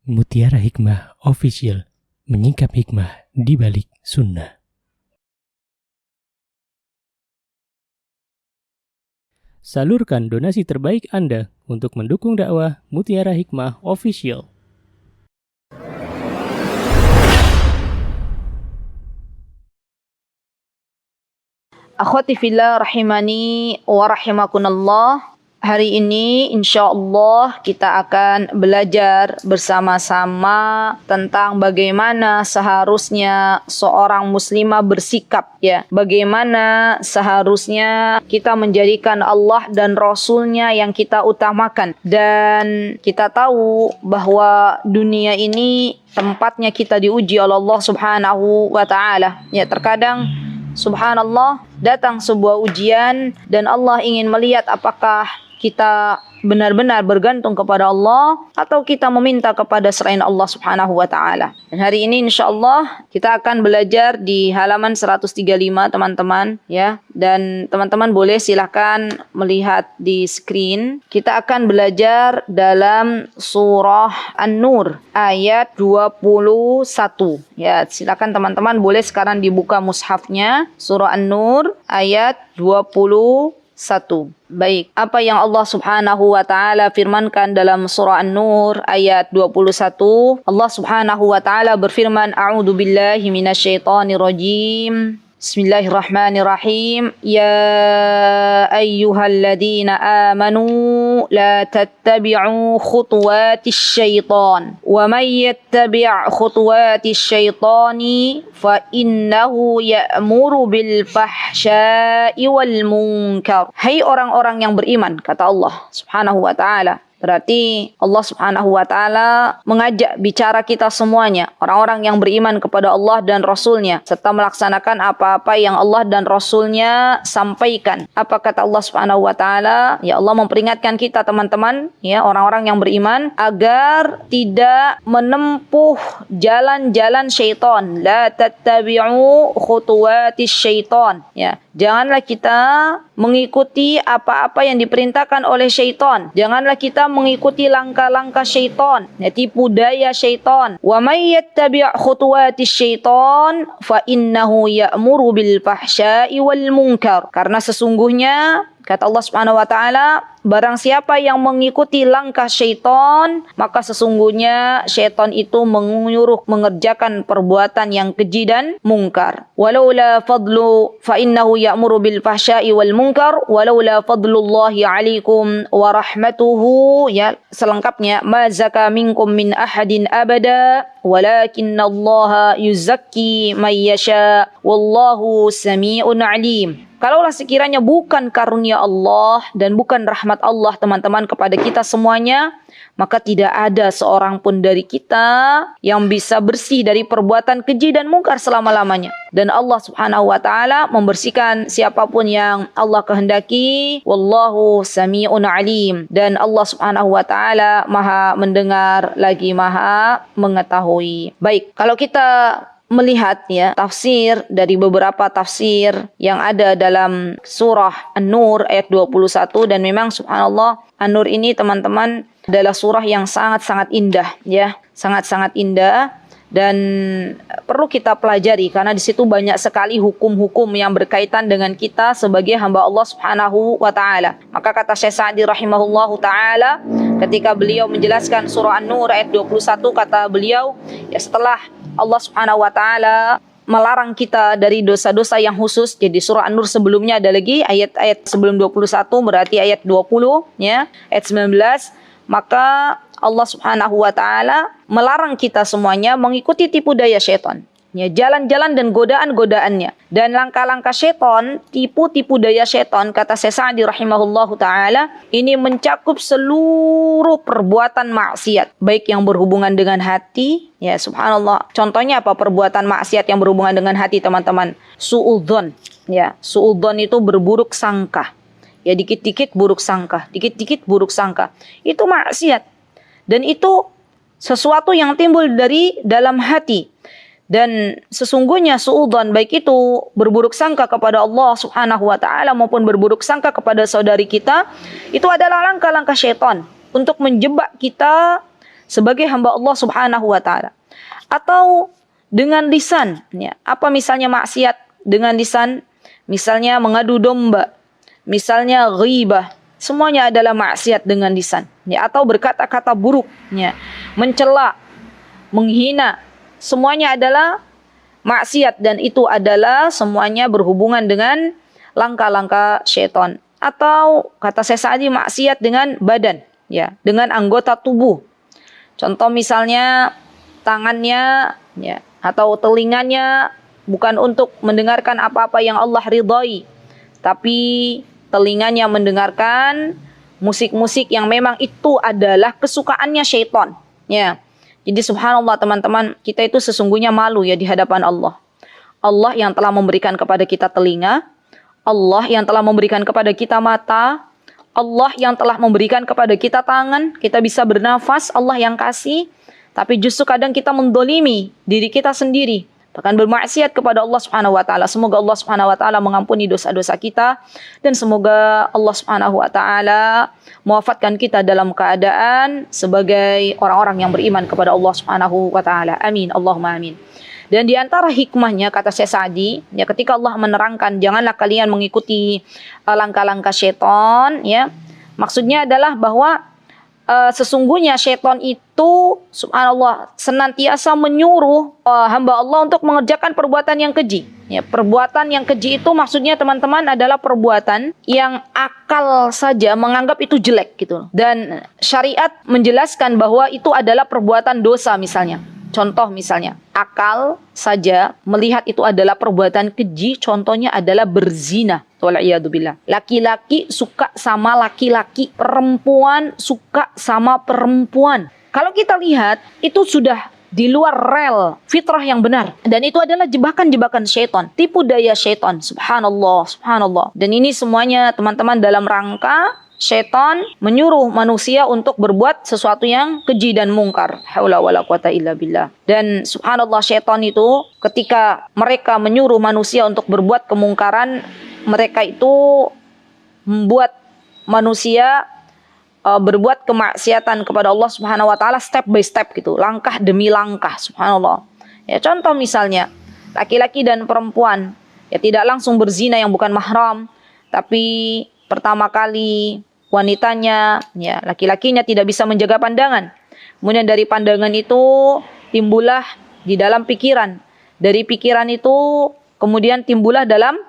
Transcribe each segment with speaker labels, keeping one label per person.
Speaker 1: Mutiara Hikmah Official, menyingkap hikmah di balik sunnah. Salurkan donasi terbaik Anda untuk mendukung dakwah Mutiara Hikmah Official.
Speaker 2: Akhwati fillah rahimani wa rahimakunallah. Hari ini insyaallah kita akan belajar bersama-sama tentang bagaimana seharusnya seorang muslimah bersikap, ya. Bagaimana seharusnya kita menjadikan Allah dan Rasulnya yang kita utamakan. Dan kita tahu bahwa dunia ini tempatnya kita diuji oleh Allah Subhanahu wa taala. Ya, terkadang subhanallah datang sebuah ujian dan Allah ingin melihat apakah kita benar-benar bergantung kepada Allah atau kita meminta kepada selain Allah Subhanahu wa taala. Dan hari ini insyaallah kita akan belajar di halaman 135 teman-teman, ya. Dan teman-teman boleh silahkan melihat di screen. Kita akan belajar dalam surah An-Nur ayat 21. Ya, silakan teman-teman boleh sekarang dibuka mushafnya, surah An-Nur ayat 21. Baik, apa yang Allah Subhanahu wa taala firmankan dalam surah An-Nur ayat 21? Allah Subhanahu wa taala berfirman, A'udzu billahi minasyaitonir rajim. Bismillahirrahmanirrahim. Ya ayyuhalladzina amanu la tattabi'u khutuwatis syaitan. Wa may yattabi' khutuwatis syaitani fa innahu ya'muru bil fahsya'i wal munkar. Hai orang-orang yang beriman, kata Allah Subhanahu wa taala. Berarti Allah Subhanahu wa taala mengajak bicara kita semuanya, orang-orang yang beriman kepada Allah dan Rasulnya, serta melaksanakan apa-apa yang Allah dan Rasulnya sampaikan. Apa kata Allah Subhanahu wa taala? Ya, Allah memperingatkan kita teman-teman, ya, orang-orang yang beriman agar tidak menempuh jalan-jalan syaitan. La tattabi'u khutuwatis syaitan. Ya, janganlah kita mengikuti apa-apa yang diperintahkan oleh syaitan. Janganlah kita mengikuti langkah-langkah syaitan, ya, tipu daya syaitan. Wa may yattabi' khutuwatis syaitan fa innahu ya'muru bil fahsya'i wal munkar. Karena sesungguhnya kata Allah Subhanahu wa taala, barang siapa yang mengikuti langkah syaitan, maka sesungguhnya syaitan itu menyuruh mengerjakan perbuatan yang keji dan mungkar. Walaula fadlu fa innahu ya'muru bil fahsya'i wal munkar walaula fadlullahi 'alaikum wa rahmatuhu, ya, selengkapnya, ma zaka minkum min ahadin abada walakinallaha yuzakki may yasha wallahu sami'un 'alim. Kalaulah sekiranya bukan karunia Allah dan bukan rahmat Allah teman-teman kepada kita semuanya, maka tidak ada seorang pun dari kita yang bisa bersih dari perbuatan keji dan mungkar selama-lamanya. Dan Allah Subhanahu wa taala membersihkan siapapun yang Allah kehendaki. Wallahu sami'un alim. Dan Allah Subhanahu wa taala Maha mendengar lagi Maha mengetahui. Baik, kalau kita melihat, ya, tafsir dari beberapa tafsir yang ada dalam surah An-Nur ayat 21, dan memang subhanallah An-Nur ini teman-teman adalah surah yang sangat-sangat indah, ya, sangat-sangat indah, dan perlu kita pelajari karena di situ banyak sekali hukum-hukum yang berkaitan dengan kita sebagai hamba Allah Subhanahu wa taala. Maka kata Syekh Sa'di rahimahullahu taala ketika beliau menjelaskan surah An-Nur ayat 21, kata beliau, ya, setelah Allah Subhanahu wa taala melarang kita dari dosa-dosa yang khusus. Jadi surah An-Nur sebelumnya ada lagi ayat-ayat sebelum 21, berarti ayat 20, ya, ayat 19. Maka Allah Subhanahu wa taala melarang kita semuanya mengikuti tipu daya syaitan, ya, jalan-jalan dan godaan-godaannya. Dan langkah-langkah syaitan, tipu-tipu daya syaitan, kata Syekh Sa'di rahimahullahu taala, ini mencakup seluruh perbuatan maksiat, baik yang berhubungan dengan hati, ya, subhanallah. Contohnya apa perbuatan maksiat yang berhubungan dengan hati, teman-teman? Su'udzon, ya, su'udzon itu berburuk sangka. Ya, dikit-dikit buruk sangka, dikit-dikit buruk sangka. Itu maksiat. Dan itu sesuatu yang timbul dari dalam hati. Dan sesungguhnya suudzon, baik itu berburuk sangka kepada Allah Subhanahu wa taala maupun berburuk sangka kepada saudari kita, itu adalah langkah-langkah syaitan untuk menjebak kita sebagai hamba Allah Subhanahu wa taala. Atau dengan lisan, ya. Apa misalnya maksiat dengan lisan? Misalnya mengadu domba, misalnya ghibah, semuanya adalah maksiat dengan lisan, ya. Atau berkata-kata buruk, ya. Mencela, menghina, semuanya adalah maksiat dan itu adalah semuanya berhubungan dengan langkah-langkah syaitan. Atau kata Syekh Sa'di, maksiat dengan badan, ya, dengan anggota tubuh. Contoh misalnya tangannya, ya, atau telinganya bukan untuk mendengarkan apa-apa yang Allah ridhai, tapi telinganya mendengarkan musik-musik yang memang itu adalah kesukaannya syaitan, ya. Jadi subhanallah teman-teman, kita itu sesungguhnya malu ya di hadapan Allah. Allah yang telah memberikan kepada kita telinga, Allah yang telah memberikan kepada kita mata, Allah yang telah memberikan kepada kita tangan, kita bisa bernafas, Allah yang kasih. Tapi justru kadang kita mendolimi diri kita sendiri, bahkan bermaksiat kepada Allah Subhanahu wa taala. Semoga Allah Subhanahu wa taala mengampuni dosa-dosa kita dan semoga Allah Subhanahu wa taala mewafatkan kita dalam keadaan sebagai orang-orang yang beriman kepada Allah Subhanahu wa taala. Amin, Allahumma amin. Dan di antara hikmahnya kata Syekh Sa'di, ya, ketika Allah menerangkan janganlah kalian mengikuti langkah-langkah syaitan, ya. Maksudnya adalah bahwa sesungguhnya syaitan itu subhanallah senantiasa menyuruh hamba Allah untuk mengerjakan perbuatan yang keji. Ya, perbuatan yang keji itu maksudnya teman-teman adalah perbuatan yang akal saja menganggap itu jelek gitu. Dan syariat menjelaskan bahwa itu adalah perbuatan dosa misalnya. Contoh misalnya, akal saja melihat itu adalah perbuatan keji, contohnya adalah berzina. Wal'iyadzubillah. Laki-laki suka sama laki-laki, perempuan suka sama perempuan. Kalau kita lihat, itu sudah di luar rel fitrah yang benar. Dan itu adalah jebakan-jebakan syaitan, tipu daya syaitan. Subhanallah, subhanallah. Dan ini semuanya teman-teman dalam rangka syaitan menyuruh manusia untuk berbuat sesuatu yang keji dan mungkar. Haula wala quwata illa billah. Dan subhanallah syaitan itu ketika mereka menyuruh manusia untuk berbuat kemungkaran, mereka itu membuat manusia berbuat kemaksiatan kepada Allah Subhanahu wa taala step by step gitu, langkah demi langkah, subhanallah. Ya, contoh misalnya laki-laki dan perempuan ya tidak langsung berzina yang bukan mahram, tapi pertama kali wanitanya, ya, laki-lakinya tidak bisa menjaga pandangan. Kemudian dari pandangan itu timbullah di dalam pikiran. Dari pikiran itu kemudian timbullah dalam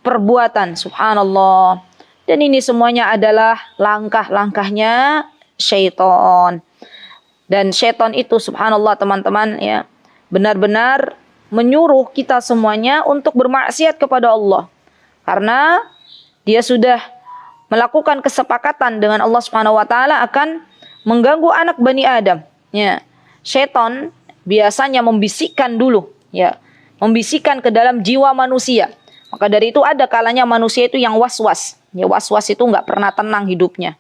Speaker 2: perbuatan, subhanallah. Dan ini semuanya adalah langkah-langkahnya syaitan. Dan syaitan itu subhanallah teman-teman ya, benar-benar menyuruh kita semuanya untuk bermaksiat kepada Allah. Karena dia sudah melakukan kesepakatan dengan Allah Subhanahu wa taala akan mengganggu anak Bani Adam. Ya. Syaitan biasanya membisikkan dulu, ya, membisikkan ke dalam jiwa manusia. Maka dari itu ada kalanya manusia itu yang was-was. Ya, was-was itu nggak pernah tenang hidupnya.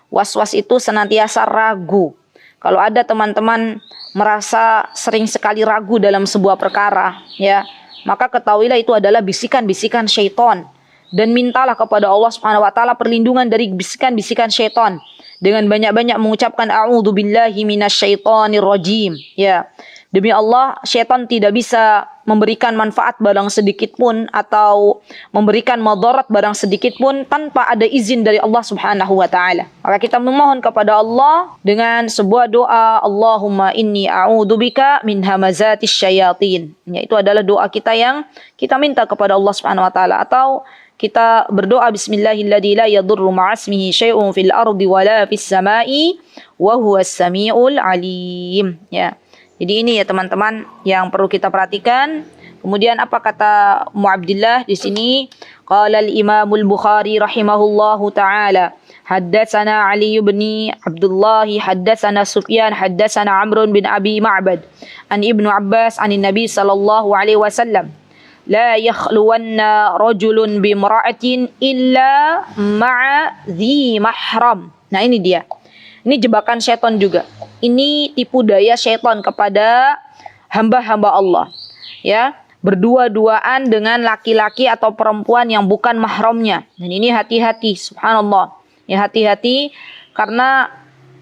Speaker 2: Was-was itu senantiasa ragu. Kalau ada teman-teman merasa sering sekali ragu dalam sebuah perkara, ya, maka ketahuilah itu adalah bisikan-bisikan syaitan. Dan mintalah kepada Allah Subhanahu wa taala perlindungan dari bisikan-bisikan syaitan dengan banyak-banyak mengucapkan a'udzubillahi minasyaitonir rajim. Ya. Demi Allah, syaitan tidak bisa memberikan manfaat barang sedikit pun atau memberikan madarat barang sedikit pun tanpa ada izin dari Allah Subhanahu wa taala. Maka kita memohon kepada Allah dengan sebuah doa, Allahumma inni a'udzubika min hamazatis syayatin. Ya, itu adalah doa kita yang kita minta kepada Allah Subhanahu wa taala, atau kita berdoa bismillahilladzi la yadurru ma'asmihi syai'un fil ardi wala fis sama'i wa huwas samiul alim. Ya. Jadi ini ya teman-teman yang perlu kita perhatikan. Kemudian apa kata Mu'abdillah di sini? Qala al-Imam al-Bukhari rahimahullahu taala, haddatsana Ali bin Abdullah, haddatsana Sufyan, haddatsana Amr bin Abi Ma'bad an Ibnu Abbas an Nabi sallallahu alaihi wasallam, la yakhluwanna rajulun bi imra'atin illa ma'a dhi mahram. Nah, ini dia. Ini jebakan syaitan juga. Ini tipu daya syaitan kepada hamba-hamba Allah. Ya, berdua-duaan dengan laki-laki atau perempuan yang bukan mahramnya. Dan ini hati-hati, subhanallah. Ya, hati-hati karena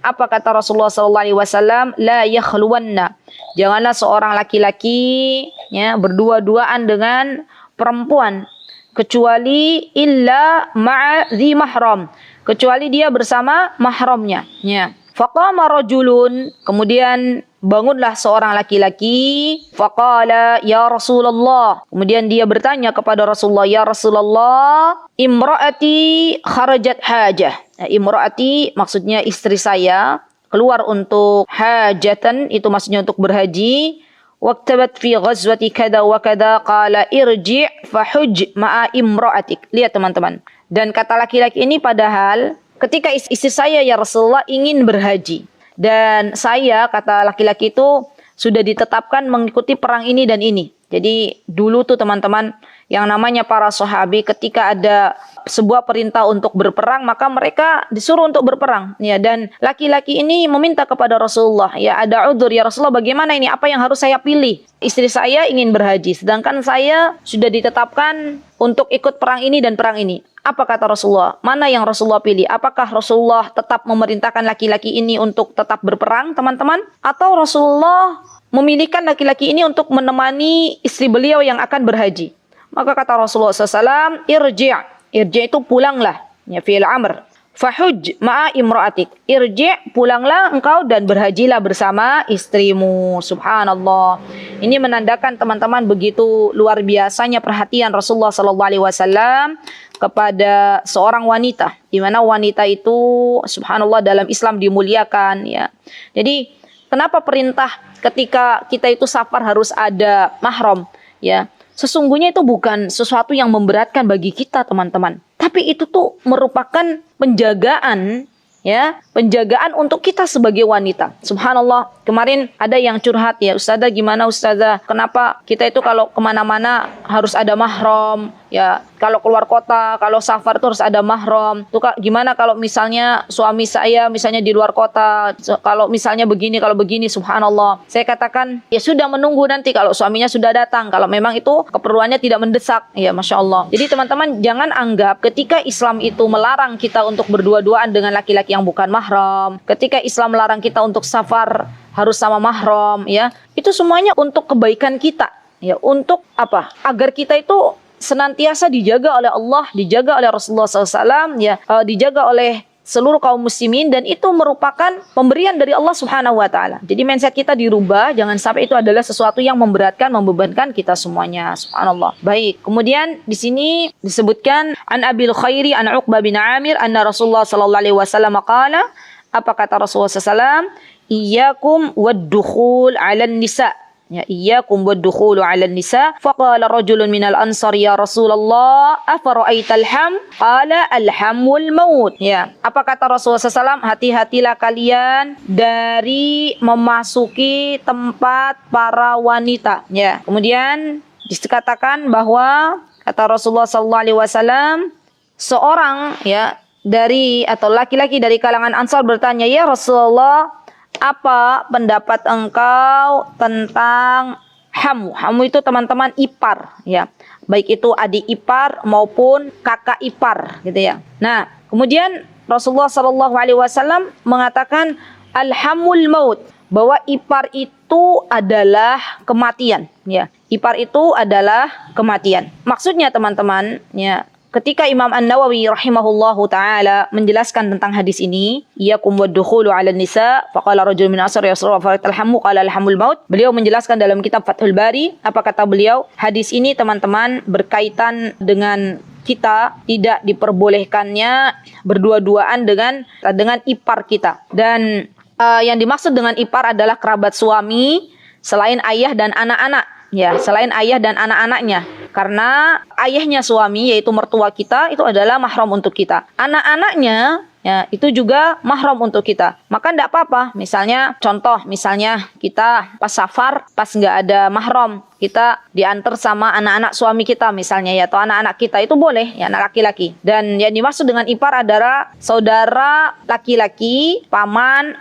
Speaker 2: Apa kata Rasulullah sallallahu alaihi wasallam? La yakhluwanna. Janganlah seorang laki-laki ya berdua-duaan dengan perempuan kecuali illa ma'a dzi mahram, kecuali dia bersama mahramnya ya. Faqama rajulun, kemudian bangunlah seorang laki-laki, faqala ya Rasulullah, kemudian dia bertanya kepada Rasulullah, ya Rasulullah, imraati kharajat hajah. Imraati maksudnya istri saya keluar untuk hajatan, itu maksudnya untuk berhaji. Waktabat fi ghazwati kada wa kada, qala irji' fahuj ma'a imra'atik. Lihat teman-teman. Dan kata laki-laki ini padahal ketika istri saya ya Rasulullah ingin berhaji. Dan saya, kata laki-laki itu, sudah ditetapkan mengikuti perang ini dan ini. Jadi dulu tuh teman-teman, yang namanya para sahabi ketika ada sebuah perintah untuk berperang, maka mereka disuruh untuk berperang. Ya, dan laki-laki ini meminta kepada Rasulullah, ya ada udzur ya Rasulullah, bagaimana ini? Apa yang harus saya pilih? Istri saya ingin berhaji, sedangkan saya sudah ditetapkan untuk ikut perang ini dan perang ini. Apa kata Rasulullah? Mana yang Rasulullah pilih? Apakah Rasulullah tetap memerintahkan laki-laki ini untuk tetap berperang, teman-teman? Atau Rasulullah memilihkan laki-laki ini untuk menemani istri beliau yang akan berhaji? Maka kata Rasulullah SAW, irji'. Irji' itu pulanglah. Ya, fi'il amr. Fahuj ma'a imra'atik. Irji', pulanglah engkau dan berhajilah bersama istrimu. Subhanallah. Ini menandakan teman-teman begitu luar biasanya perhatian Rasulullah SAW kepada seorang wanita, di mana wanita itu subhanallah dalam Islam dimuliakan ya. Jadi kenapa perintah ketika kita itu safar harus ada mahram ya? Sesungguhnya itu bukan sesuatu yang memberatkan bagi kita teman-teman, tapi itu tuh merupakan penjagaan ya, penjagaan untuk kita sebagai wanita. Subhanallah, kemarin ada yang curhat ya, Ustazah gimana Ustazah, kenapa kita itu kalau kemana-mana harus ada mahram ya, kalau keluar kota, kalau safar itu harus ada mahram. Tuh Kak, gimana kalau misalnya suami saya misalnya di luar kota, kalau misalnya begini, kalau begini, subhanallah. Saya katakan, ya sudah menunggu nanti kalau suaminya sudah datang, kalau memang itu keperluannya tidak mendesak, ya Masya Allah. Jadi teman-teman jangan anggap ketika Islam itu melarang kita untuk berdua-duaan dengan laki-laki yang bukan mahram, ketika Islam melarang kita untuk safar harus sama mahram, ya, itu semuanya untuk kebaikan kita, ya, untuk apa? Agar kita itu senantiasa dijaga oleh Allah, dijaga oleh Rasulullah SAW, ya, dijaga oleh seluruh kaum muslimin, dan itu merupakan pemberian dari Allah Subhanahu wa taala. Jadi mindset kita dirubah, jangan sampai itu adalah sesuatu yang memberatkan, membebankan kita semuanya. Subhanallah. Baik, kemudian di sini disebutkan an Abil Khairi an Uqbah bin Amir anna Rasulullah sallallahu alaihi wasallam qala, apa kata Rasulullah sallallahu, iyyakum wad-dukhul 'alan nisa. Ya, iyyakum wad-dukhulu 'alan nisa. Faqala rajulun minal ansar ya Rasulullah afara'aital ham? Qala alhamul maut. Ya, apa kata Rasulullah SAW? Hati-hatilah kalian dari memasuki tempat para wanita. Ya, kemudian dikatakan bahwa kata Rasulullah SAW, seorang ya dari atau laki-laki dari kalangan Ansar bertanya, ya Rasulullah, apa pendapat engkau tentang hamu? Hamu itu teman-teman ipar, ya, baik itu adik ipar maupun kakak ipar, gitu ya. Nah, kemudian Rasulullah SAW mengatakan alhamul maut, bahwa ipar itu adalah kematian, ya. Ipar itu adalah kematian. Maksudnya teman-teman, ya, ketika Imam An-Nawawi rahimahullahu taala menjelaskan tentang hadis ini, iyyakum wad-dukhulu 'alan nisa, faqala rajulun min asar ya Rasulullah faratal hamu qala alhamul maut. Beliau menjelaskan dalam kitab Fathul Bari, apa kata beliau? Hadis ini teman-teman berkaitan dengan kita tidak diperbolehkannya berdua-duaan dengan ipar kita. Dan yang dimaksud dengan ipar adalah kerabat suami selain ayah dan anak-anak. Ya, selain ayah dan anak-anaknya. Karena ayahnya suami, yaitu mertua kita, itu adalah mahram untuk kita. Anak-anaknya, ya, itu juga mahram untuk kita. Maka tidak apa-apa. Misalnya, contoh, misalnya kita pas safar, pas nggak ada mahram, kita diantar sama anak-anak suami kita misalnya, ya, atau anak-anak kita, itu boleh, ya, anak laki-laki. Dan yang dimaksud dengan ipar adalah saudara laki-laki, paman,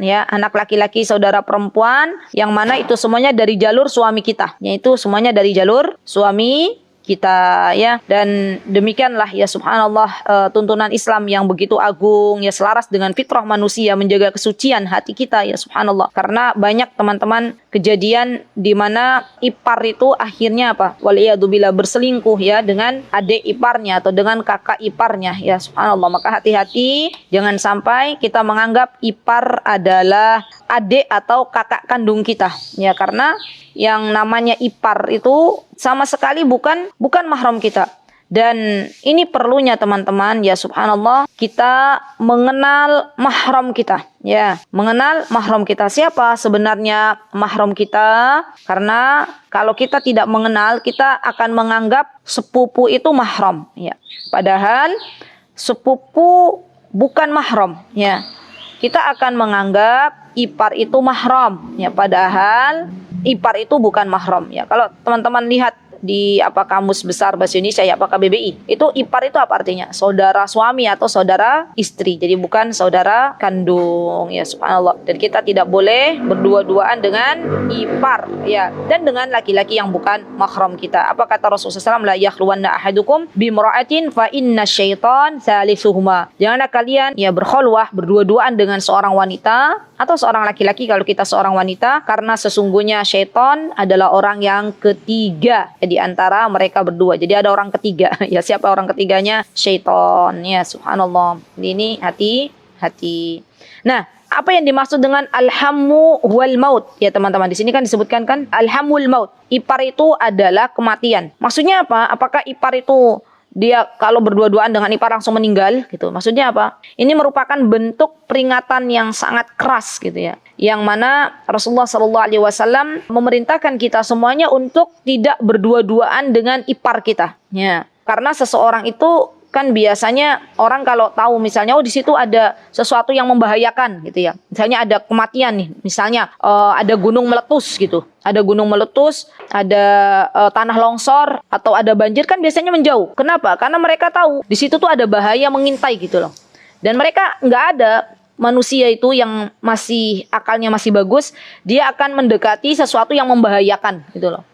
Speaker 2: ya, anak laki-laki, saudara perempuan, yang mana itu semuanya dari jalur suami kita, yaitu semuanya dari jalur suami kita ya. Dan demikianlah ya subhanallah tuntunan Islam yang begitu agung ya, selaras dengan fitrah manusia, menjaga kesucian hati kita ya subhanallah. Karena banyak teman-teman kejadian di mana ipar itu akhirnya apa? Waliyadzubillah, berselingkuh ya dengan adik iparnya atau dengan kakak iparnya ya subhanallah. Maka hati-hati, jangan sampai kita menganggap ipar adalah adik atau kakak kandung kita ya, karena yang namanya ipar itu sama sekali bukan mahram kita. Dan ini perlunya teman-teman ya subhanallah, kita mengenal mahram kita ya, mengenal mahram kita. Siapa sebenarnya mahram kita? Karena kalau kita tidak mengenal, kita akan menganggap sepupu itu mahram ya, padahal sepupu bukan mahram ya. Kita akan menganggap ipar itu mahram ya, padahal ipar itu bukan mahram ya. Kalau teman-teman lihat di kamus besar bahasa Indonesia ya, KBBI, itu ipar itu apa artinya? Saudara suami atau saudara istri. Jadi bukan saudara kandung ya subhanallah. Dan kita tidak boleh berdua-duaan dengan ipar ya, dan dengan laki-laki yang bukan mahram kita. Apa kata Rasulullah SAW? La yakhluwanna ahadukum bimra'atin fa inna syaitan salisuhuma. Janganlah kalian ya berkhulwah, berdua-duaan dengan seorang wanita atau seorang laki-laki kalau kita seorang wanita, karena sesungguhnya syaitan adalah orang yang ketiga di antara mereka berdua. Jadi ada orang ketiga ya. Siapa orang ketiganya? Syaitan ya subhanallah. Ini hati-hati. Nah, apa yang dimaksud dengan alhammu wal maut ya teman-teman? Di sini kan disebutkan kan alhamul maut. Ipar itu adalah kematian. Maksudnya apa? Apakah ipar itu dia kalau berdua-duaan dengan ipar langsung meninggal gitu? Maksudnya apa? Ini merupakan bentuk peringatan yang sangat keras gitu ya, yang mana Rasulullah SAW memerintahkan kita semuanya untuk tidak berdua-duaan dengan ipar kita ya. Karena seseorang itu kan biasanya orang kalau tahu misalnya di situ ada sesuatu yang membahayakan gitu ya, misalnya ada kematian nih, misalnya ada gunung meletus gitu, ada gunung meletus, ada tanah longsor atau ada banjir, kan biasanya menjauh. Kenapa? Karena mereka tahu di situ tuh ada bahaya mengintai gitu loh. Dan mereka nggak ada, manusia itu yang masih akalnya masih bagus, dia akan mendekati sesuatu yang membahayakan gitu loh.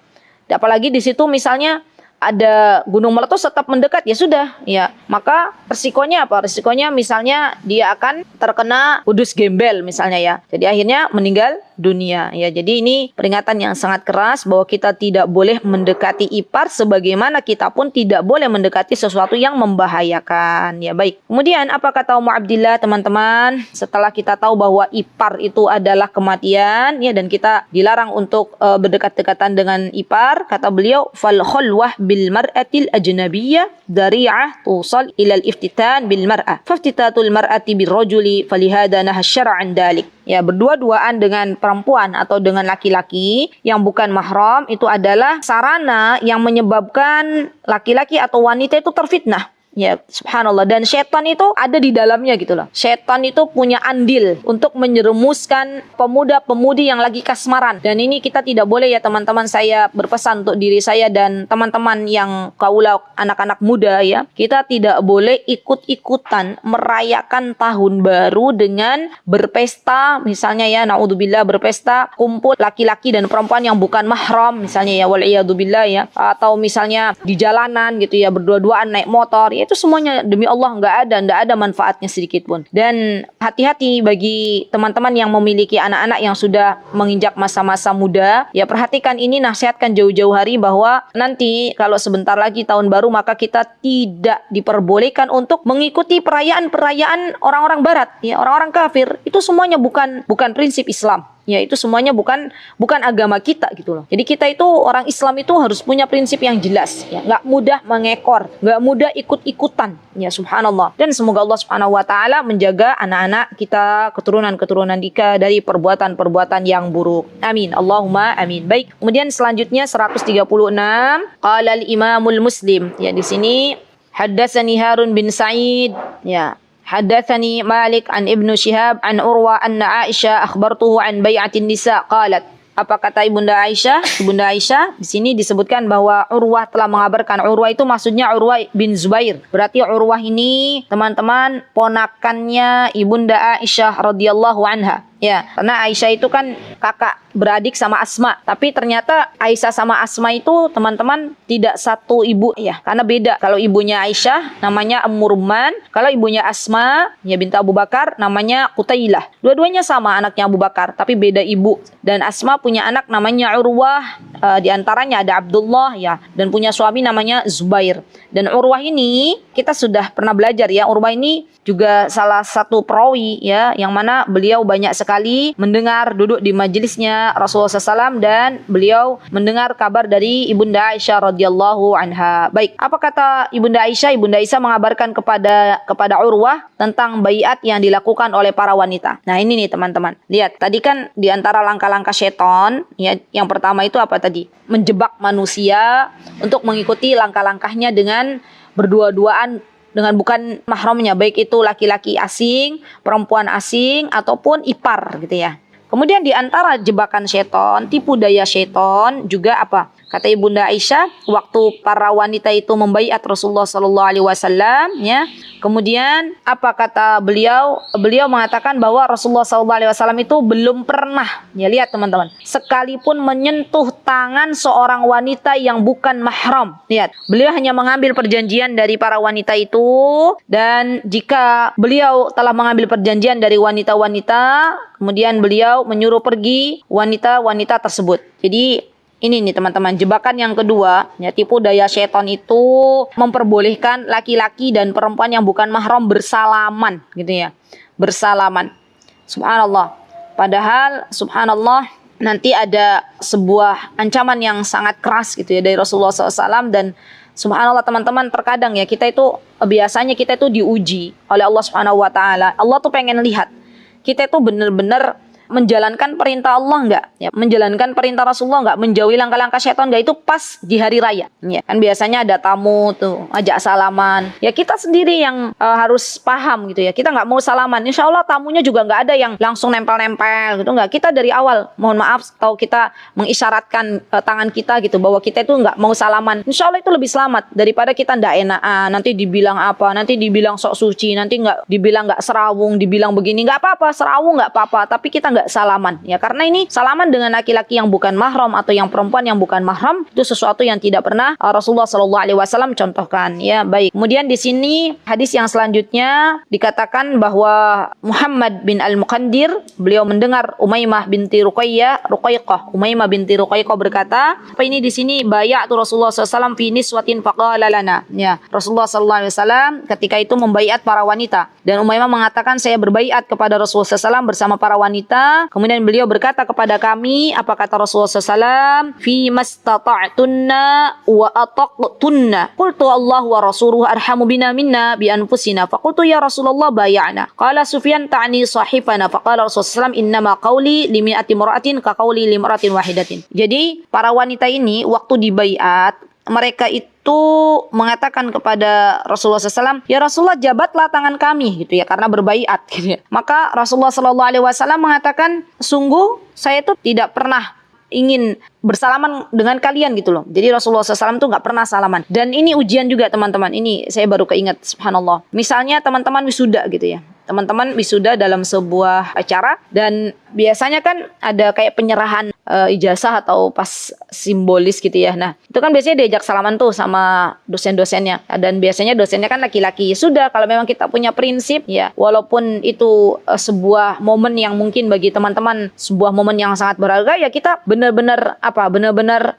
Speaker 2: Apalagi di situ misalnya ada gunung meletus tetap mendekat, ya sudah ya, maka resikonya apa? Resikonya misalnya dia akan terkena udus gembel misalnya ya, jadi akhirnya meninggal dunia ya. Jadi ini peringatan yang sangat keras bahwa kita tidak boleh mendekati ipar, sebagaimana kita pun tidak boleh mendekati sesuatu yang membahayakan ya. Baik, kemudian apa kata Ummu Abdillah teman-teman, setelah kita tahu bahwa ipar itu adalah kematian ya, dan kita dilarang untuk berdekat-dekatan dengan ipar, kata beliau fal khulwah bil mar'atil ajnabiyyah dari'ah tusal ilal iftitan bil mar'ah faftitatul mar'ati bir rajuli falihada nahas syar'an dalik ya. Berdua-duaan dengan perempuan atau dengan laki-laki yang bukan mahram itu adalah sarana yang menyebabkan laki-laki atau wanita itu terfitnah ya, subhanallah. Dan setan itu ada di dalamnya gitu loh. Setan itu punya andil untuk menyerumuskan pemuda-pemudi yang lagi kasmaran. Dan ini kita tidak boleh ya teman-teman, saya berpesan untuk diri saya dan teman-teman yang kaula anak-anak muda ya, kita tidak boleh ikut-ikutan merayakan tahun baru dengan berpesta misalnya ya, naudzubillah, berpesta kumpul laki-laki dan perempuan yang bukan mahram misalnya ya, waliyadzubillah ya, atau misalnya di jalanan gitu ya, berdua-duaan naik motor ya. Itu semuanya demi Allah nggak ada manfaatnya sedikit pun. Dan hati-hati bagi teman-teman yang memiliki anak-anak yang sudah menginjak masa-masa muda ya, perhatikan ini, nasihatkan jauh-jauh hari bahwa nanti kalau sebentar lagi tahun baru, maka kita tidak diperbolehkan untuk mengikuti perayaan-perayaan orang-orang barat ya, orang-orang kafir. Itu semuanya bukan prinsip Islam ya, itu semuanya bukan agama kita gitu loh. Jadi kita itu orang Islam itu harus punya prinsip yang jelas ya, nggak mudah mengekor, nggak mudah ikut-ikutan ya, subhanallah. Dan semoga Allah subhanahu wa ta'ala menjaga anak-anak kita, keturunan-keturunan kita dari perbuatan-perbuatan yang buruk. Amin, Allahumma amin. Baik, kemudian selanjutnya 136 qala al-imamul Muslim ya, di sini haddatsani Harun bin Sa'id ya, حدثني مالك عن ابن شهاب عن عروة أن عائشة أخبرته عن بيعة النساء قالت. Apa kata Ibunda Aisyah? Ibunda Aisyah di sini disebutkan bahwa Urwah telah mengabarkan. Urwah itu maksudnya Urwah bin Zubair. Berarti Urwah ini teman-teman ponakannya Ibunda Aisyah radhiyallahu anha. Ya, karena Aisyah itu kan kakak beradik sama Asma. Tapi ternyata Aisyah sama Asma itu teman-teman tidak satu ibu ya, karena beda. Kalau ibunya Aisyah namanya Ummu Rumman, kalau ibunya Asma ya binti Abu Bakar namanya Qutailah. Dua-duanya sama anaknya Abu Bakar, tapi beda ibu. Dan Asma punya anak namanya Urwah, di antaranya ada Abdullah ya, dan punya suami namanya Zubair. Dan Urwah ini kita sudah pernah belajar ya, Urwah ini juga salah satu perawi ya, yang mana beliau banyak sekali mendengar duduk di majelisnya Rasulullah SAW dan beliau mendengar kabar dari Ibunda Aisyah radhiyallahu anha. Baik, apa kata Ibunda Aisyah? Ibunda Aisyah mengabarkan kepada Urwah tentang baiat yang dilakukan oleh para wanita. Nah, ini nih teman-teman. Lihat, tadi kan di antara langkah-langkah setan ya, yang pertama itu apa tadi? Menjebak manusia untuk mengikuti langkah-langkahnya dengan berdua-duaan dengan bukan mahramnya, baik itu laki-laki asing, perempuan asing, ataupun ipar gitu ya. Kemudian di antara jebakan setan, tipu daya setan juga apa? Kata Ibunda Aisyah, waktu para wanita itu membaiat Rasulullah sallallahu alaihi wasallam ya. Kemudian apa kata beliau? Beliau mengatakan bahwa Rasulullah sallallahu alaihi wasallam itu belum pernah, ya lihat teman-teman, sekalipun menyentuh tangan seorang wanita yang bukan mahram. Lihat, beliau hanya mengambil perjanjian dari para wanita itu, dan jika beliau telah mengambil perjanjian dari wanita-wanita, kemudian beliau menyuruh pergi wanita-wanita tersebut. Jadi ini nih teman-teman, jebakan yang kedua ya, tipu daya setan itu memperbolehkan laki-laki dan perempuan yang bukan mahram bersalaman gitu ya, bersalaman. Subhanallah, padahal subhanallah nanti ada sebuah ancaman yang sangat keras gitu ya dari Rasulullah SAW. Dan subhanallah teman-teman, terkadang ya kita itu biasanya kita itu diuji oleh Allah Subhanahu Wa Taala. Allah tuh pengen lihat kita itu benar-benar menjalankan perintah Allah enggak ya, menjalankan perintah Rasulullah enggak, menjauhi langkah-langkah setan enggak, itu pas di hari raya ya. Kan biasanya ada tamu tuh ajak salaman ya, kita sendiri yang harus paham gitu ya, kita enggak mau salaman, insya Allah tamunya juga enggak ada yang langsung nempel-nempel gitu, enggak. Kita dari awal mohon maaf atau kita mengisyaratkan tangan kita gitu bahwa kita itu enggak mau salaman, insya Allah itu lebih selamat daripada kita enggak enakan, nanti dibilang apa, nanti dibilang sok suci, nanti enggak dibilang enggak serawung, dibilang begini. Enggak apa-apa serawung, enggak apa-apa, tapi kita enggak salaman ya, karena ini salaman dengan laki-laki yang bukan mahram atau yang perempuan yang bukan mahram itu sesuatu yang tidak pernah Rasulullah Shallallahu Alaihi Wasallam contohkan ya. Baik, kemudian di sini hadis yang selanjutnya dikatakan bahwa Muhammad bin Al-Muqandir beliau mendengar Umaymah binti Ruqayyah berkata, apa ini di sini bayatu Rasulullah SAW fi niswatin faqala lana ya, Rasulullah Sallallahu Alaihi Wasallam ketika itu membaiat para wanita, dan Umaymah mengatakan saya berbaiat kepada Rasulullah SAW bersama para wanita. Kemudian beliau berkata kepada kami, apa kata Rasulullah SAW? Fi mastata'tunna wa ataqtunna. Qultu Allah wa rasuluhu arhamu bina minna bi anfusina. Faqultu ya Rasulullah baya'na. Qala Sufyan ta'ni sahifana. Faqala Rasulullah SAW innama qawli limi'ati mura'atin ka qawli limra'atin wahidatin. Jadi para wanita ini waktu dibaiat, mereka itu mengatakan kepada Rasulullah SAW, ya Rasulullah jabatlah tangan kami gitu ya, karena berbaiat gitu ya. Maka Rasulullah SAW mengatakan, sungguh saya itu tidak pernah ingin bersalaman dengan kalian gitu loh. Jadi Rasulullah SAW tuh nggak pernah salaman. Dan ini ujian juga teman-teman. Ini saya baru keinget, subhanallah. Misalnya teman-teman wisuda gitu ya. Teman-teman wisuda dalam sebuah acara, dan biasanya kan ada kayak penyerahan ijazah atau pas simbolis gitu ya. Nah, itu kan biasanya diajak salaman tuh sama dosen-dosennya. Dan biasanya dosennya kan laki-laki. Sudah, kalau memang kita punya prinsip ya, walaupun itu sebuah momen yang mungkin bagi teman-teman sebuah momen yang sangat berharga ya, kita benar-benar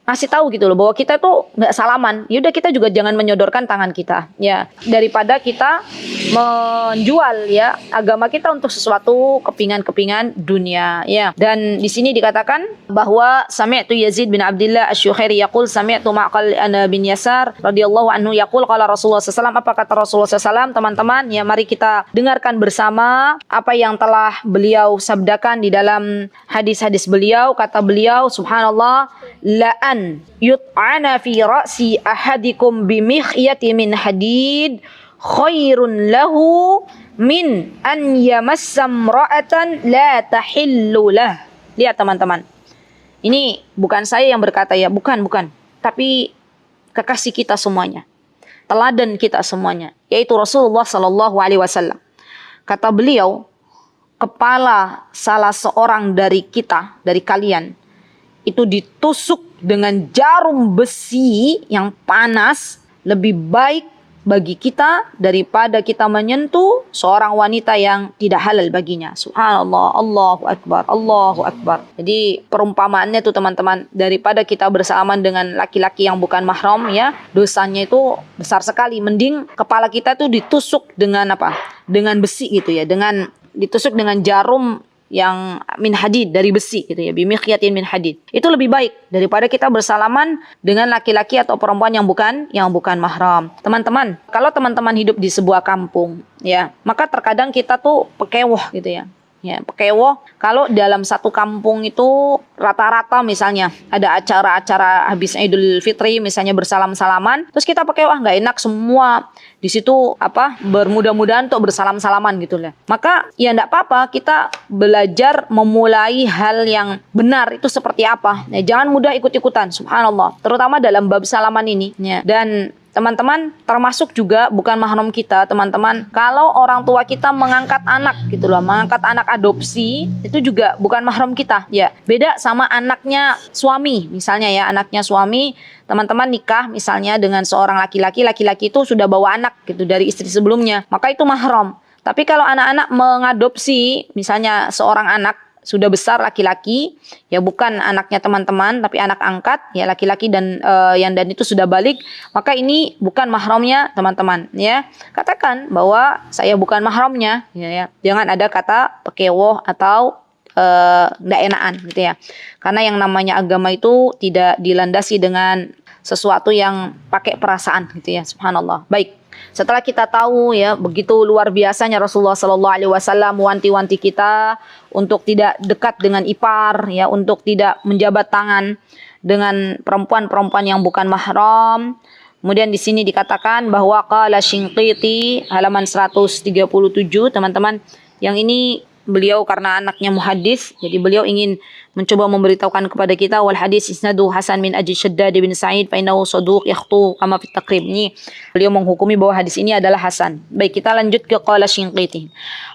Speaker 2: ngasih tahu gitu loh bahwa kita tuh nggak salaman. Yaudah, kita juga jangan menyodorkan tangan kita ya, daripada kita menjual ya agama kita untuk sesuatu kepingan-kepingan dunia ya. Dan di sini dikatakan bahwa sami'tu Yazid bin Abdullah Asy-Syukhairi yaqul sami'tu Ma'qal bin Yasar radhiyallahu anhu yaqul qala Rasulullah SAW. Apa kata Rasulullah SAW? Teman-teman ya, mari kita dengarkan bersama apa yang telah beliau sabdakan di dalam hadis-hadis beliau. Kata beliau, subhanallah, la'an yut'ana fi ra'si ahadikum bimikhiyati min hadid khairun lahu min an yamassam ra'atan la tahillu lah. Lihat teman-teman, ini bukan saya yang berkata ya, bukan, tapi kekasih kita semuanya, teladan kita semuanya, yaitu Rasulullah Sallallahu Alaihi Wasallam. Kata beliau, kepala salah seorang dari kita, dari kalian, itu ditusuk dengan jarum besi yang panas, lebih baik bagi kita daripada kita menyentuh seorang wanita yang tidak halal baginya. Subhanallah, Allahu Akbar, Allahu Akbar. Jadi perumpamaannya tuh teman-teman, daripada kita bersalaman dengan laki-laki yang bukan mahram ya, dosanya itu besar sekali. Mending kepala kita tuh ditusuk dengan apa? Dengan besi gitu ya, dengan ditusuk dengan jarum yang min hadid, dari besi gitu ya, bimikhyatin min hadid. Itu lebih baik daripada kita bersalaman dengan laki-laki atau perempuan yang bukan mahram. Teman-teman, kalau teman-teman hidup di sebuah kampung ya, maka terkadang kita tuh pekewoh gitu ya. Ya, pekewoh kalau dalam satu kampung itu rata-rata misalnya ada acara-acara habis Idul Fitri misalnya bersalam-salaman, terus kita pekewoh nggak enak semua di situ bermudah-mudahan untuk bersalam-salaman gitu lah. Maka ya enggak apa-apa, kita belajar memulai hal yang benar itu seperti apa. Ya, jangan mudah ikut-ikutan, subhanallah. Terutama dalam bab salaman ini. Ya. Dan teman-teman, termasuk juga bukan mahram kita, teman-teman. Kalau orang tua kita mengangkat anak gitu loh, mengangkat anak adopsi, itu juga bukan mahram kita. Ya, beda sama anaknya suami, misalnya ya, anaknya suami, teman-teman nikah misalnya dengan seorang laki-laki, laki-laki itu sudah bawa anak gitu dari istri sebelumnya, maka itu mahram. Tapi kalau anak-anak mengadopsi, misalnya seorang anak sudah besar laki-laki, ya bukan anaknya teman-teman, tapi anak angkat, ya laki-laki dan dan itu sudah balik, maka ini bukan mahramnya teman-teman. Ya, katakan bahwa saya bukan mahramnya, ya. Jangan ada kata pekewoh atau nggak enakan, gitu ya. Karena yang namanya agama itu tidak dilandasi dengan sesuatu yang pakai perasaan, gitu ya. Subhanallah. Baik. Setelah kita tahu ya begitu luar biasanya Rasulullah Sallallahu Alaihi Wasallam wanti-wanti kita untuk tidak dekat dengan ipar, ya, untuk tidak menjabat tangan dengan perempuan-perempuan yang bukan mahram. Kemudian di sini dikatakan bahwa qala Shinqiti halaman 137, teman-teman, yang ini beliau karena anaknya muhaddis, jadi beliau ingin mencoba memberitahukan kepada kita wal hadis isnadu hasan min Abi Shaddad bin Sa'id fa innahu saduq yakhtu kama fi taqrib. Ini beliau menghukumi bahwa hadis ini adalah hasan. Baik, kita lanjut ke qala Shinqiti.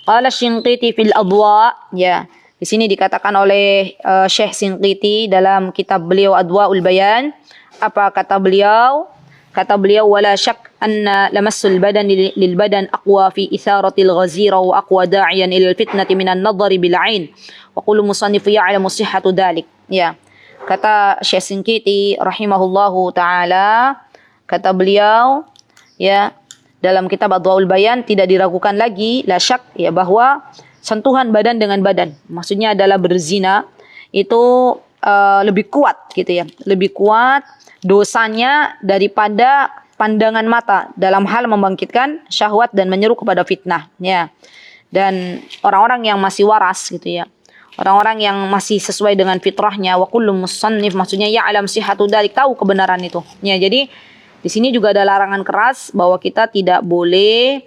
Speaker 2: Qala Shinqiti fil adwa, ya. Di sini dikatakan oleh Syekh Shinqiti dalam kitab beliau Adwaul Bayan. Apa kata beliau? Kata beliau, wala syak anna lamassul badan lil badan aqwa fi itharatil ghazira wa aqwa da'iyan ila fitnati minan nadhari bil ain wa kullu musannif ya'lamu sihhatu dhalik. Ya. Kata Syekh Shinqiti rahimahullahu taala, kata beliau ya dalam kitab Adwaul Bayan, tidak diragukan lagi la syak ya bahwa sentuhan badan dengan badan, maksudnya adalah berzina, itu lebih kuat gitu ya, lebih kuat dosanya daripada pandangan mata dalam hal membangkitkan syahwat dan menyeru kepada fitnah, ya. Dan orang-orang yang masih waras gitu ya, orang-orang yang masih sesuai dengan fitrahnya, wa kullu musannif, maksudnya ya alam sihhatu dzalik, tahu kebenaran itu. Ya, jadi di sini juga ada larangan keras bahwa kita tidak boleh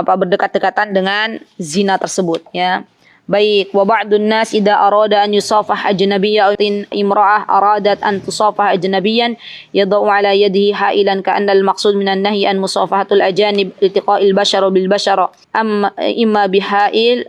Speaker 2: berdekat-dekatan dengan zina tersebut, ya. Baik, wa ba'dun nas idza arada an yusafah ajnabiyyatin imra'ah aradat an tusafah ajnabiyyan yadau ala yadihi hailan ka'anna al-maqsud minan nahyi an musafahatul ajanib iltiqa'il bashar bil bashar imma bihail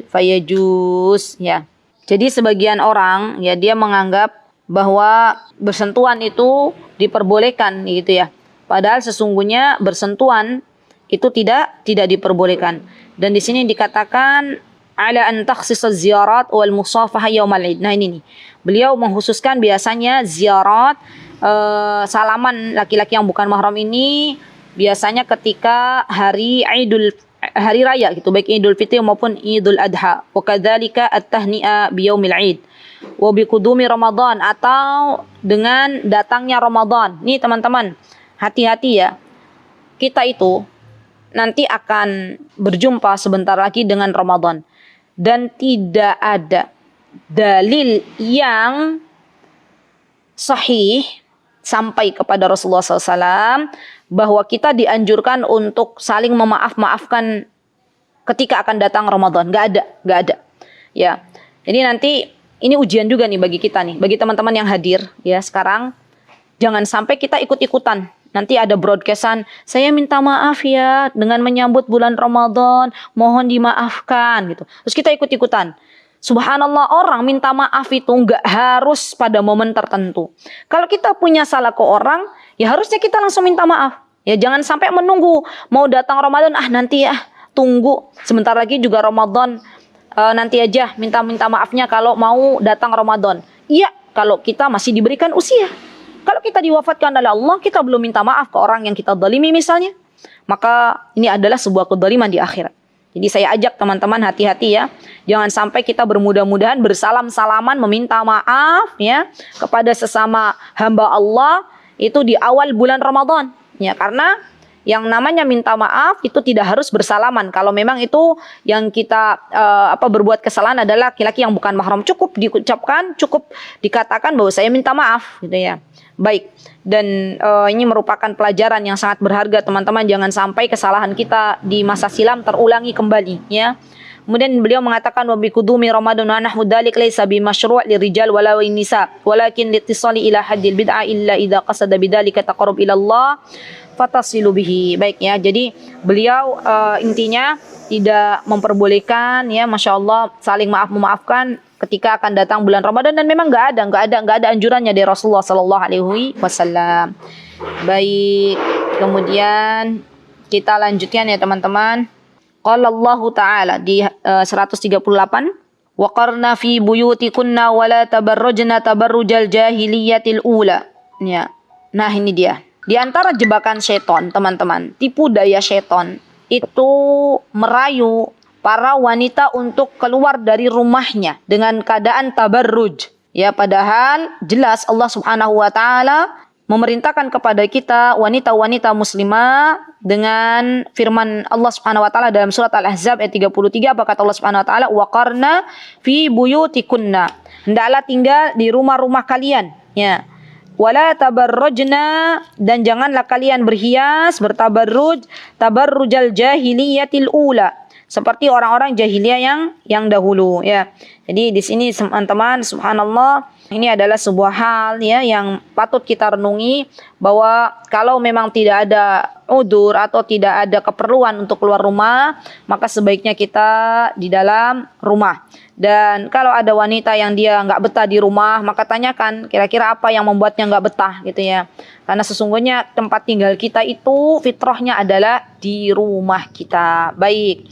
Speaker 2: fayajuz, ya. Jadi sebagian orang ya dia menganggap bahwa bersentuhan itu diperbolehkan gitu ya. Padahal sesungguhnya bersentuhan itu tidak diperbolehkan. Dan di sini dikatakan ala an takhsisa ziyarat wal musafahah yaumal id. Nah ini nih, beliau mengkhususkan biasanya ziyarat, salaman laki-laki yang bukan mahram ini biasanya ketika hari raya gitu, baik Idul Fitri maupun Idul Adha. Wa kadzalika at-tahni'a bi yaumil id wa bi qudumi Ramadan, atau dengan datangnya Ramadan. Nih teman-teman, hati-hati ya. Kita itu nanti akan berjumpa sebentar lagi dengan Ramadan. Dan tidak ada dalil yang sahih sampai kepada Rasulullah SAW bahwa kita dianjurkan untuk saling memaaf-maafkan ketika akan datang Ramadan. Nggak ada. Ya, jadi nanti ini ujian juga nih bagi kita nih, bagi teman-teman yang hadir ya sekarang. Jangan sampai kita ikut-ikutan nanti ada broadcastan, saya minta maaf ya dengan menyambut bulan Ramadan, mohon dimaafkan gitu. Terus kita ikut-ikutan. Subhanallah, orang minta maaf itu nggak harus pada momen tertentu. Kalau kita punya salah ke orang, ya harusnya kita langsung minta maaf. Ya jangan sampai menunggu mau datang Ramadan, nanti ya, tunggu sebentar lagi juga Ramadan, nanti aja minta maafnya kalau mau datang Ramadan. Iya, kalau kita masih diberikan usia. Kalau kita diwafatkan oleh Allah, kita belum minta maaf ke orang yang kita zalimi misalnya, maka ini adalah sebuah kezaliman di akhirat. Jadi saya ajak teman-teman hati-hati ya. Jangan sampai kita bermudah-mudahan bersalam-salaman meminta maaf ya kepada sesama hamba Allah itu di awal bulan Ramadan. Ya, karena yang namanya minta maaf itu tidak harus bersalaman. Kalau memang itu yang kita berbuat kesalahan adalah laki-laki yang bukan mahram, cukup diucapkan, cukup dikatakan bahwa saya minta maaf gitu ya. Baik, dan ini merupakan pelajaran yang sangat berharga teman-teman. Jangan sampai kesalahan kita di masa silam terulangi kembali ya. Kemudian beliau mengatakan wa bi qudumi Ramadan wa nahwu dzalik laisa bi masyru' lirijal wala nisa walakin litisali ila haddil bid'ah illa idza qasada bidzalika taqarrub ila Allah fatasilu bihi. Baik ya. Jadi beliau intinya tidak memperbolehkan ya, Masya Allah, saling memaafkan ketika akan datang bulan Ramadan, dan memang nggak ada anjurannya dari Rasulullah Sallallahu Alaihi Wasallam. Baik, kemudian kita lanjutkan ya teman-teman. Qala Allah Ta'ala di 138, waqarna fi buyutikunna wala tabarrujna tabarrujal jahiliyatil ula. Ya. Nah, ini dia. Di antara jebakan syaitan, teman-teman, tipu daya syaitan itu merayu para wanita untuk keluar dari rumahnya dengan keadaan tabarruj. Ya, padahal jelas Allah Subhanahu wa taala memerintahkan kepada kita wanita-wanita muslimah dengan firman Allah Subhanahu wa taala dalam surat Al-Ahzab ayat 33, apa kata Allah Subhanahu wa taala? Waqarna fi buyutikunna. Hendaklah tinggal di rumah-rumah kalian, ya. Wala tabarrujna, dan janganlah kalian berhias, bertabarruj, tabarrujal jahiliyatil ula, seperti orang-orang jahiliyah yang dahulu ya. Jadi di sini teman-teman, subhanallah, ini adalah sebuah hal ya yang patut kita renungi, bahwa kalau memang tidak ada udzur atau tidak ada keperluan untuk keluar rumah, maka sebaiknya kita di dalam rumah. Dan kalau ada wanita yang dia nggak betah di rumah, maka tanyakan kira-kira apa yang membuatnya nggak betah gitu ya. Karena sesungguhnya tempat tinggal kita itu fitrahnya adalah di rumah kita. Baik.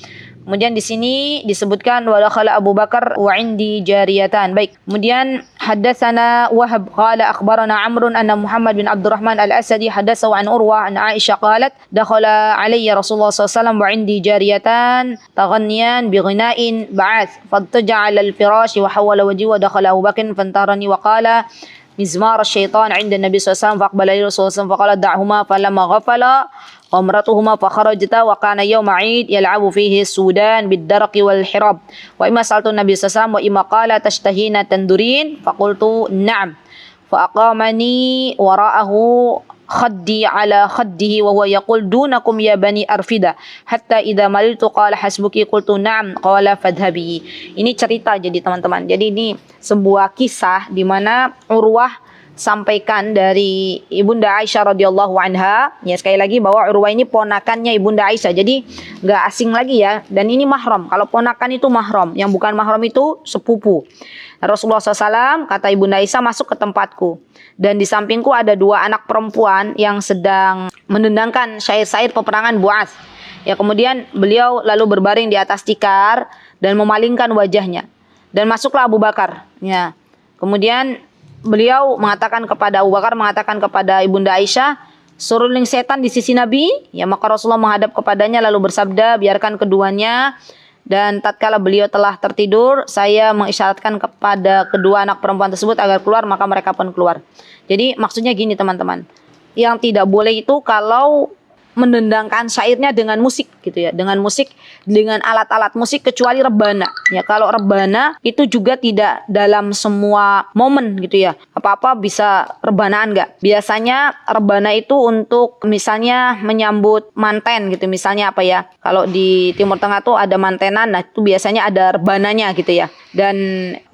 Speaker 2: Kemudian di sini disebutkan wa dakhala Abu Bakar wa indi jariyatan. Baik. Kemudian haddatsana Wahab qala akhbarana Amrun anna Muhammad bin Abdurrahman al-Asadi haddatsahu an Urwah an Aisyah qalat dakhala alayya Rasulullah sallallahu alaihi wasallam wa indi jariyatan taghanniyan bi ghina'in ba'ath fadtaja'ala al-firash wa hawala wajhi wa dakhala Abu Bakr fantarani wa qala مزمار الشيطان عند النبي صلى الله عليه وسلم فأقبل إليه رسول الله صلى الله عليه وسلم فقال دعهما فلما غفلا وامرأتهما فخرجتا وكان يوم عيد يلعب فيه السودان بالدرق والحراب وإما سألت النبي صلى الله عليه وسلم وإما قال تشتهين تندرين فقلت نعم فأقامني وراءه خدي على خده وهو يقول دونكم يا بني أرفدة حتى إذا مللت قال حسبك قلت نعم قال فاذهبي. Ini cerita jadi teman-teman. Jadi ini sebuah kisah di mana Urwah sampaikan dari Ibunda Aisyah radhiyallahu anha. Ya, sekali lagi bahwa Urwah ini ponakannya Ibunda Aisyah. Jadi nggak asing lagi ya. Dan ini mahram. Kalau ponakan itu mahram, yang bukan mahram itu sepupu. Rasulullah SAW kata Ibunda Aisyah masuk ke tempatku, dan di sampingku ada dua anak perempuan yang sedang mendendangkan syair-syair peperangan Bu'ats. Ya, kemudian beliau lalu berbaring di atas tikar dan memalingkan wajahnya, dan masuklah Abu Bakar. Ya, kemudian beliau mengatakan kepada Ibunda Aisyah, suruling setan di sisi Nabi. Ya, maka Rasulullah menghadap kepadanya lalu bersabda, biarkan keduanya. Dan tatkala beliau telah tertidur, saya mengisyaratkan kepada kedua anak perempuan tersebut agar keluar, maka mereka pun keluar. Jadi maksudnya gini teman-teman, yang tidak boleh itu kalau mendendangkan syairnya dengan musik gitu ya, dengan musik, dengan alat-alat musik, kecuali rebana. Ya, kalau rebana itu juga tidak dalam semua momen gitu ya. Apa-apa bisa rebanaan enggak? Biasanya rebana itu untuk misalnya menyambut manten gitu, misalnya apa ya? Kalau di Timur Tengah tuh ada mantenan, nah itu biasanya ada rebananya gitu ya. Dan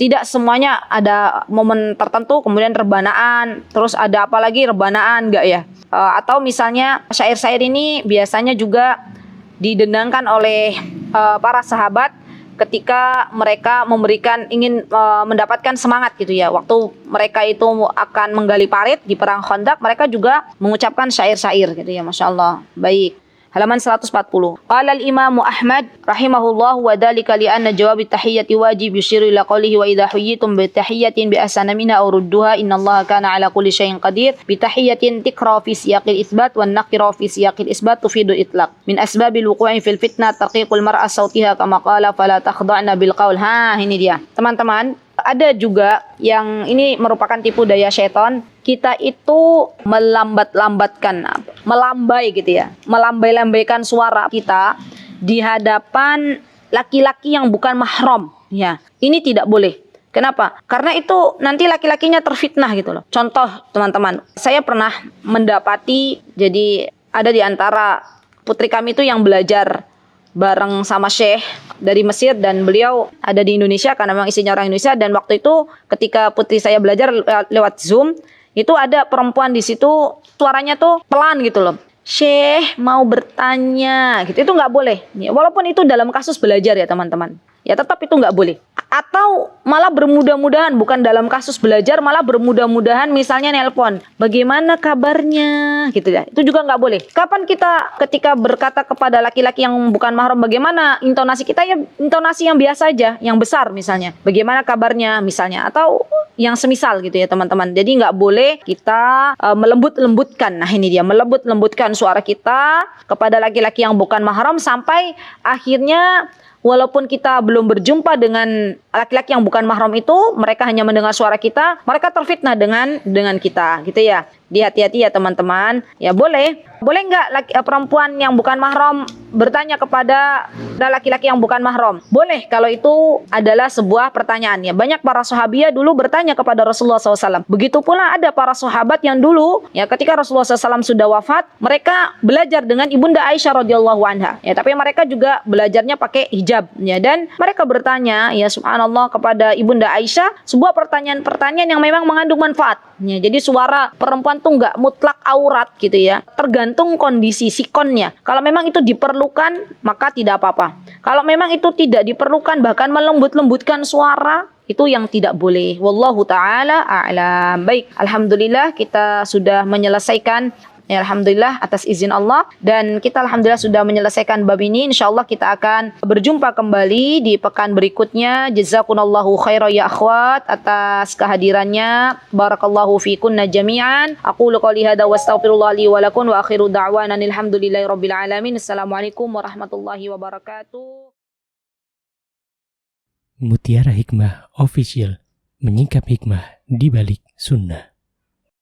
Speaker 2: tidak semuanya ada momen tertentu kemudian rebanaan, terus ada apa lagi rebanaan enggak ya? Atau misalnya syair-syair ini biasanya juga didendangkan oleh para sahabat ketika mereka ingin mendapatkan semangat gitu ya. Waktu mereka itu akan menggali parit di perang Khandaq, mereka juga mengucapkan syair-syair gitu ya, Masya Allah. Baik. Halaman 140. Qala al-Imam Ahmad rahimahullah wa dzalika li anna jawab at-tahiyyati wajib yushiru ila qawlihi wa idha huyyitum bi tahiyyatin bi ahsana minha aw rudduha innallaha kana ala kulli syai'in qadir bi tahiyyatin tikra fi siyaqil itsbat wan naqira fi siyaqil isbat tufidu itlaq min asbabil wuqu'i fil fitnah taqiqul mar'a sautiha kama qala fala takhda'na bil qaul. Ini dia. Teman-teman, ada juga yang ini merupakan tipu daya syaitan. Kita itu melambai gitu ya, melambai-lambaikan suara kita di hadapan laki-laki yang bukan mahram ya. Ini tidak boleh. Kenapa? Karena itu nanti laki-lakinya terfitnah gitu loh. Contoh teman-teman, saya pernah mendapati, jadi ada di antara putri kami itu yang belajar bareng sama Syekh dari Mesir dan beliau ada di Indonesia karena memang isinya orang Indonesia. Dan waktu itu ketika putri saya belajar lewat Zoom, itu ada perempuan di situ, suaranya tuh pelan gitu loh. Syekh mau bertanya gitu, itu nggak boleh. Ya, walaupun itu dalam kasus belajar ya teman-teman, ya tetap itu nggak boleh. Atau malah bermudah-mudahan, bukan dalam kasus belajar, malah bermudah-mudahan misalnya nelpon, bagaimana kabarnya gitu ya, itu juga nggak boleh. Kapan kita ketika berkata kepada laki-laki yang bukan mahram, bagaimana intonasi kita, ya intonasi yang biasa aja, yang besar misalnya, bagaimana kabarnya misalnya, atau yang semisal gitu ya teman-teman. Jadi nggak boleh kita melembut-lembutkan. Nah ini dia, melembut-lembutkan suara kita kepada laki-laki yang bukan mahram sampai akhirnya walaupun kita belum berjumpa dengan laki-laki yang bukan mahram itu, mereka hanya mendengar suara kita, mereka terfitnah dengan kita, gitu ya. Hati-hati ya teman-teman. Ya boleh nggak perempuan yang bukan mahram bertanya kepada laki-laki yang bukan mahram? Boleh kalau itu adalah sebuah pertanyaan. Ya banyak para sahabiah dulu bertanya kepada Rasulullah SAW. Begitu pula ada para sahabat yang dulu, ya ketika Rasulullah SAW sudah wafat, mereka belajar dengan ibunda Aisyah radhiyallahu anha. Ya tapi mereka juga belajarnya pakai hijab. Ya dan mereka bertanya, ya subhanallah, kepada ibunda Aisyah sebuah pertanyaan yang memang mengandung manfaat. Ya, jadi suara perempuan tuh nggak mutlak aurat gitu ya, tergantung kondisi sikonnya. Kalau memang itu diperlukan maka tidak apa-apa. Kalau memang itu tidak diperlukan, bahkan melembut-lembutkan suara, itu yang tidak boleh. Wallahu ta'ala a'lam. Baik, alhamdulillah kita sudah menyelesaikan, ya, alhamdulillah atas izin Allah, dan kita alhamdulillah sudah menyelesaikan bab ini. Insyaallah kita akan berjumpa kembali di pekan berikutnya. Jazakumullahu khairan ya akhwat atas kehadirannya. Barakallahu fikunna jami'an. Aqulu qouli hadza wa astaghfirullah li wa lakum wa akhiru da'wana alhamdulillahirabbil alamin. Assalamualaikum warahmatullahi wabarakatuh.
Speaker 1: Mutiara Hikmah Official, menyingkap hikmah di balik sunnah.